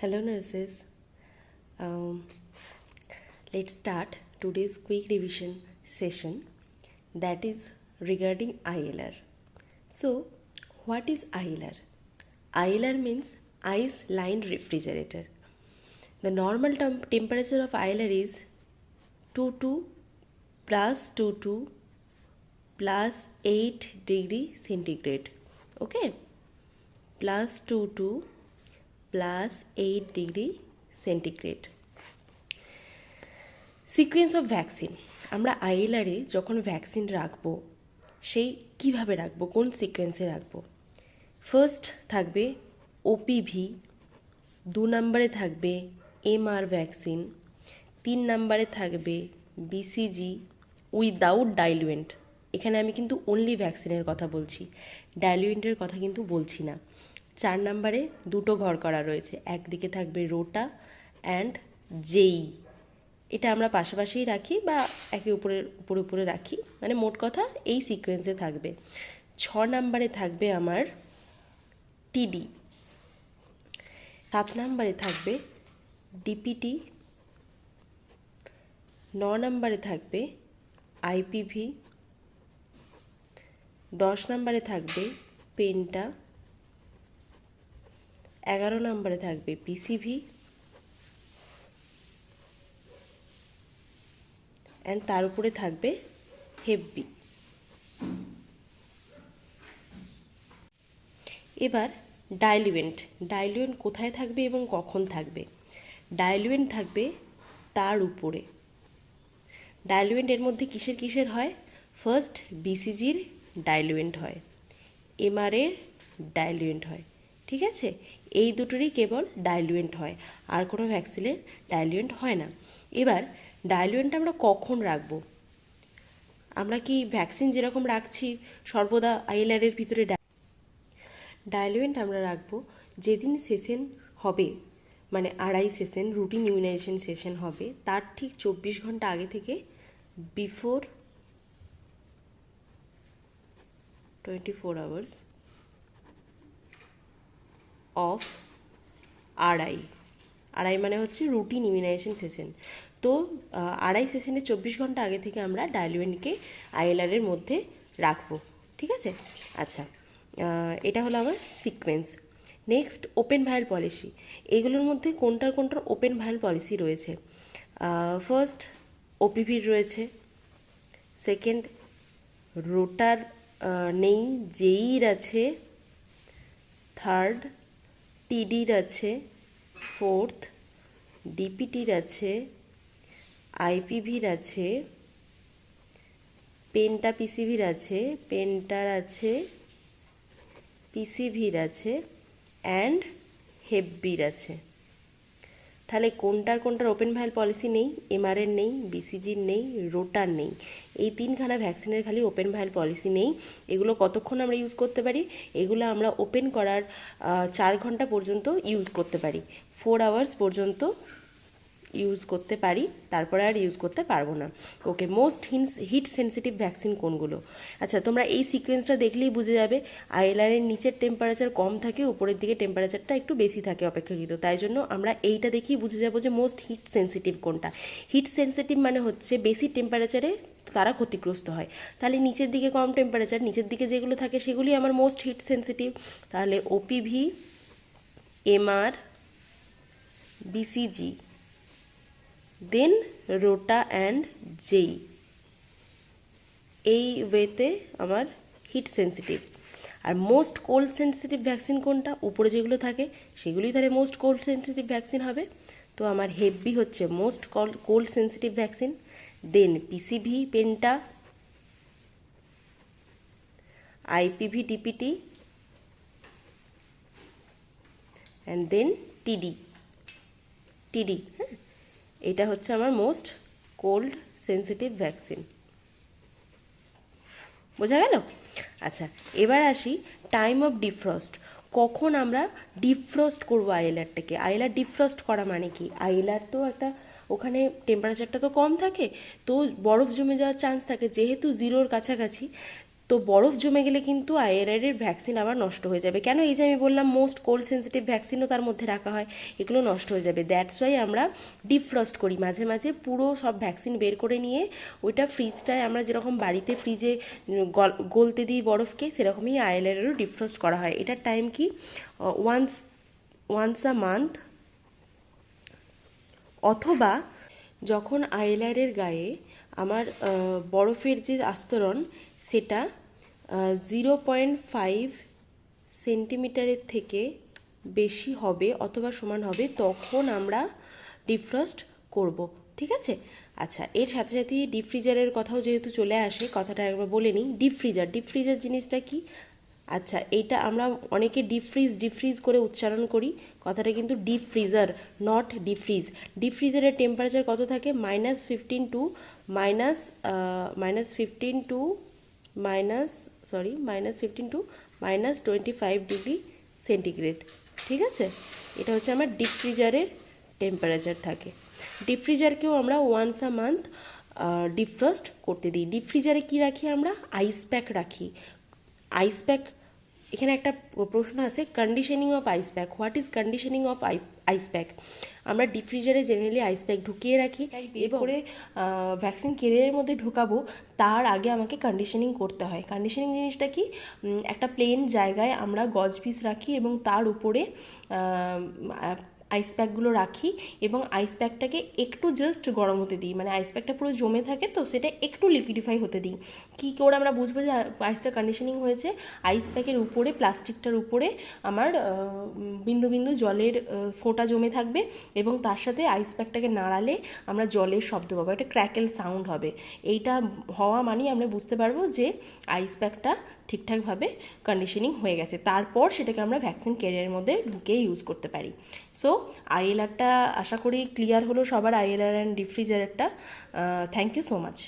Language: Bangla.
Hello nurses. Um, let's start today's quick revision session that is regarding ILR. So, what is ILR? ILR means ice lined refrigerator. The normal temperature of ILR is 22 plus 22 plus 8 degree centigrade. Okay? Plus 22 plus 8 degree centigrade. Sequence of vaccine, আমরা আইএলআরে যখন ভ্যাকসিন রাখবো সেই কিভাবে রাখবো, কোন সিকোয়েন্সে রাখবো? ফার্স্ট থাকবে ওপিভি, 2 নম্বরে থাকবে এমআর ভ্যাকসিন, 3 নম্বরে থাকবে বিসিজি উইদাউট ডাইলুয়েন্ট। এখানে আমি কিন্তু অনলি ভ্যাকসিনের কথা বলছি, ডাইলুয়েন্টের কথা কিন্তু বলছি না। 4 নম্বরে দুটো ঘর করা রয়েছে, একদিকে থাকবে রোটা অ্যান্ড জেই। এটা আমরা পাশাপাশিই রাখি বা একে উপরে রাখি, মানে মোট কথা এই সিকোয়েন্সে থাকবে। 6 নম্বরে থাকবে আমার টিডি, 7 নম্বরে থাকবে ডিপিটি, 9 নম্বরে থাকবে আইপিভি, 10 নম্বরে থাকবে পেন্টা, 11 নম্বরে থাকবে পিসিভি অ্যান্ড তার উপরে থাকবে হেপবি। এবার ডাইলুয়েন্ট কোথায় থাকবে এবং কখন থাকবে? ডাইলুয়েন্ট থাকবে তার উপরে। ডাইলুয়েন্ট এর মধ্যে কিসের হয়? ফার্স্ট বিসিজির ডাইলুয়েন্ট হয়, এমআরের ডাইলুয়েন্ট হয়, ঠিক আছে? এই দুটোরই কেবল ডাইলুয়েন্ট হয়, আর কোনো ভ্যাকসিনের ডাইলুয়েন্ট হয় না। এবার ডাইলুয়েন্ট আমরা কখন রাখবো? আমরা কি ভ্যাকসিন যেরকম রাখছি সর্বদা আইএলআরের ভিতরে ডাইলুয়েন্ট আমরা রাখবো যেদিন সেশন হবে, মানে আড়াই সেশন রুটিন ইমিউনাইজেশন সেশন হবে, তার ঠিক 24 ঘন্টা আগে থেকে বিফোর 24 আওয়ার্স অফ আড়াই মানে হচ্ছে রুটিন ইমিউনাইজেশন সেশন। তো আড়াই সেশনের 24 ঘন্টা আগে থেকে আমরা ডাইলুয়েন্টকে আইএলআরের মধ্যে রাখবো, ঠিক আছে? আচ্ছা, এটা হলো আমার সিকোয়েন্স। Next open ভায়াল policy. এগুলোর মধ্যে কোনটার ওপেন ভায়াল পলিসি রয়েছে? ফার্স্ট ওপিভির রয়েছে, সেকেন্ড রোটার নেই, জেইর আছে, থার্ড টিডির আছে, ফোর্থ ডিপিটির আছে, আইপিভির আছে, পেন্টা পিসিভির আছে, পেন্টার আছে, পিসিভির আছে অ্যান্ড হেপবির আছে। তাহলে কোনটার ওপেন ভায়াল পলিসি নেই? এমআরএর নেই, বিসিজির নেই, রোটার নেই। এই 3খানা ভ্যাকসিনের খালি ওপেন ভায়াল পলিসি নেই। এগুলো কতক্ষণ আমরা ইউজ করতে পারি? এগুলো আমরা ওপেন করার 4 ঘন্টা পর্যন্ত ইউজ করতে পারি, 4 আওয়ার্স পর্যন্ত ইউজ করতে পারি, তারপরে আর ইউজ করতে পারবো না। ওকে, মোস্ট হিট সেন্সিটিভ ভ্যাকসিন কোনগুলো? আচ্ছা, তোমরা এই সিকোয়েন্সটা দেখলেই বুঝে যাবে আইএলআরের নিচের টেম্পারেচার কম থাকে, উপরের দিকে টেম্পারেচারটা একটু বেশি থাকে অপেক্ষাকৃত। তাই জন্য আমরা এইটা দেখেই বুঝে যাবো যে মোস্ট হিট সেন্সিটিভ কোনটা। হিট সেন্সিটিভ মানে হচ্ছে বেশি টেম্পারেচারে তারা ক্ষতিগ্রস্ত হয়। তাহলে নিচের দিকে কম টেম্পারেচার, নিচের দিকে যেগুলো থাকে সেগুলি আমার মোস্ট হিট সেন্সিটিভ। তাহলে OPV, MR, BCG, then rota and JE, এই ওয়েতে আমার হিট সেন্সিটিভ। আর মোস্ট কোল্ড সেন্সিটিভ ভ্যাকসিন কোনটা? উপরে যেগুলো থাকে সেগুলোই তাহলে মোস্ট কোল্ড সেন্সিটিভ ভ্যাকসিন হবে। তো আমার হেপবি হচ্ছে most cold sensitive vaccine, then PCV penta, IPV DPT and then TD. হ্যাঁ, এটা হচ্ছে আমার মোস্ট কোল্ড সেন্সিটিভ ভ্যাকসিন। বোঝা গেল? আচ্ছা, এবার আসি টাইম অফ ডিফ্রস্ট। কখন আমরা ডিফ্রস্ট করবো আইএলআরটাকে? আইএলআর ডিফ্রস্ট করা মানে কি? আইএলআর তো একটা, ওখানে টেম্পারেচারটা তো কম থাকে, তো বরফ জমে যাওয়ার চান্স থাকে, যেহেতু জিরোর কাছাকাছি তো বরফ জমে গেলে কিন্তু আইএলআরের ভ্যাকসিন আবার নষ্ট হয়ে যাবে। কেন? এই যে আমি বললাম মোস্ট কোল্ড সেন্সিটিভ ভ্যাকসিনও তার মধ্যে রাখা হয়, এগুলো নষ্ট হয়ে যাবে। দ্যাটস ওয়াই আমরা ডিফ্রস্ট করি মাঝে মাঝে, পুরো সব ভ্যাকসিন বের করে নিয়ে ওইটা ফ্রিজটায় আমরা যেরকম বাড়িতে ফ্রিজে গলতে দিই বরফকে, সেরকমই আইএলআরেরও ডিফ্রস্ট করা হয়। এটার টাইম কি? ওয়ান্স আ মান্থ, অথবা যখন আইলারের গায়ে আমার বরফের যে আস্তরণ সেটা 0.5 সেন্টিমিটারের থেকে বেশি হবে অথবা সমান হবে, তখন আমরা ডিফ্রস্ট করব। ঠিক আছে? আচ্ছা, এর সাথে সাথে ডিপ ফ্রিজারের কথাও যেহেতু চলে আসে, কথাটা একবার বলে নিই। ডিপ ফ্রিজার জিনিসটা কি? আচ্ছা, এইটা আমরা অনেকে ডিপ ফ্রিজ করে উচ্চারণ করি, কথাটা কিন্তু deep freezer, not deep freeze. Deep ফ্রিজারের টেম্পারেচার কত থাকে? -15 to minus -15 to -25 degree centigrade. ঠিক আছে? এটা হচ্ছে আমার ডিপ ফ্রিজারের টেম্পারেচার থাকে। ডিপ ফ্রিজারকেও আমরা ওয়ান্স আ মান্থ ডিফ্রস্ট করতে দিই। ডিপ ফ্রিজারে কী রাখি আমরা? আইস প্যাক রাখি। আইস প্যাক, এখানে একটা প্রশ্ন আছে, conditioning of ice pack. What is conditioning of ice pack? আমরা ডিপ ফ্রিজারে জেনারেলি আইস প্যাক ঢুকিয়ে রাখি, এরপরে ভ্যাকসিন কেরিয়ারের মধ্যে ঢোকাবো, তার আগে আমাকে কন্ডিশনিং করতে হয়। কন্ডিশনিং জিনিসটা কি? একটা প্লেন জায়গায় আমরা গজ পিস রাখি এবং তার উপরে আইস প্যাকগুলো রাখি এবং আইস প্যাকটাকে একটু জাস্ট গরম হতে দিই, মানে আইস প্যাকটা পুরো জমে থাকে তো সেটা একটু লিকুইডিফাই হতে দিই। কী করে আমরা বুঝবো যে আইসটা কন্ডিশনিং হয়েছে? আইস প্যাকের উপরে, প্লাস্টিকটার উপরে আমার বিন্দু বিন্দু জলের ফোঁটা জমে থাকবে এবং তার সাথে আইস প্যাকটাকে নাড়ালে আমরা জলের শব্দ পাবো, একটা ক্র্যাকেল সাউন্ড হবে। এইটা হওয়া মানেই আমরা বুঝতে পারবো যে আইস প্যাকটা ঠিকঠাকভাবে কন্ডিশনিং হয়ে গেছে। তারপর সেটাকে আমরা ভ্যাকসিন ক্যারিয়ারের মধ্যে ঢুকে ইউজ করতে পারি। সো আইএলআরটা আশা করি ক্লিয়ার হলো সবার, আইএলআর অ্যান্ড ডিপ ফ্রিজারেরটা। Thank you so much.